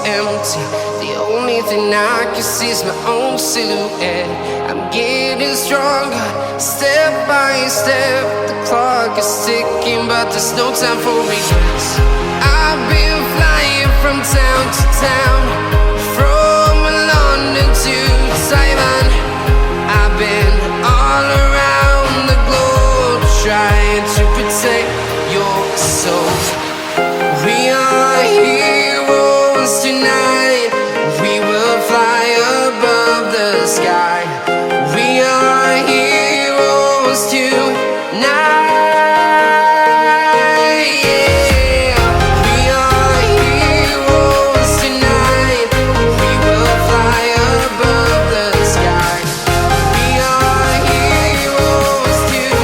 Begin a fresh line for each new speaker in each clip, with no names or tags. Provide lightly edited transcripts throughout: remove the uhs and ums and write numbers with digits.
empty. The only thing I can see is my own silhouette. I'm getting stronger, step by step. The clock is ticking, but there's no time for regrets. I've been flying from town to town, from London to Taiwan. I've been all around the globe, trying to protect your soul. We are heroes tonight. We will fly above the sky. We are heroes tonight. Yeah. We are heroes tonight. We will fly above the sky. We are heroes tonight.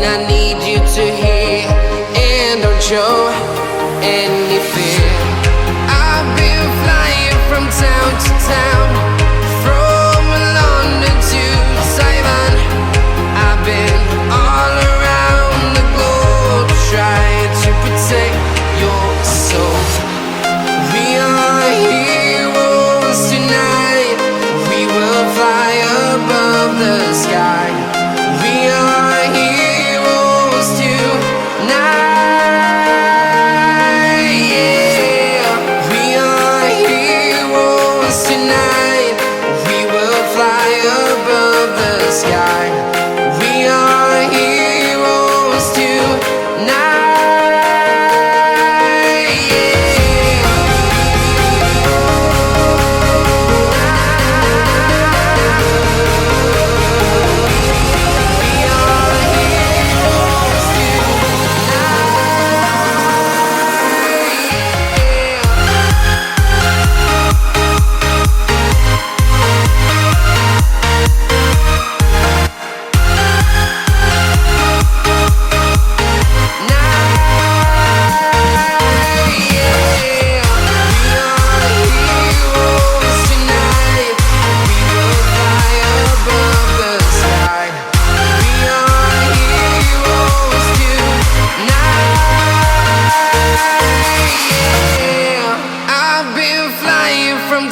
I need you to hear and don't show any fear. I've been flying from town to town, from London to Taiwan. I've been all around the globe, trying to protect your soul. We are heroes tonight. We will fly above the sky. We are heroes tonight. Yeah. We are heroes tonight. We will fly above the sky. We are heroes tonight.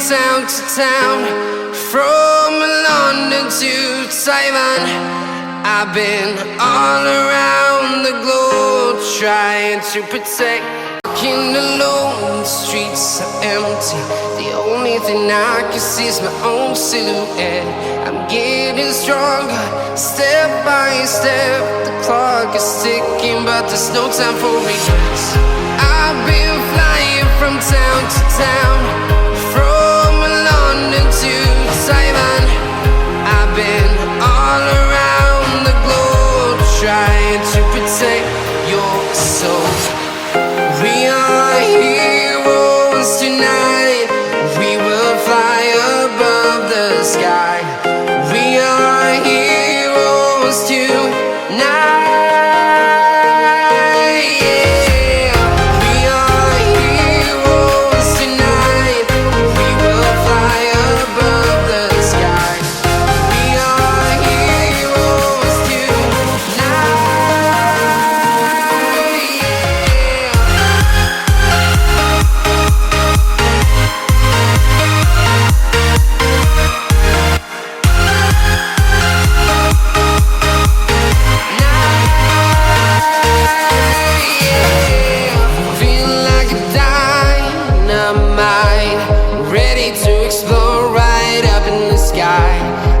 Town to town, from London to Taiwan. I've been all around the globe, trying to protect. Walking alone, the streets are empty. The only thing I can see is my own silhouette. I'm getting stronger, step by step. The clock is ticking, but there's no time for regrets. I've been flying from town to town, from London to Taiwan. I've been all around the globe, trying to protect your soul. We are heroes tonight. We will fly above the sky. We are heroes tonight.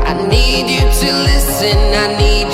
I need you to listen, I need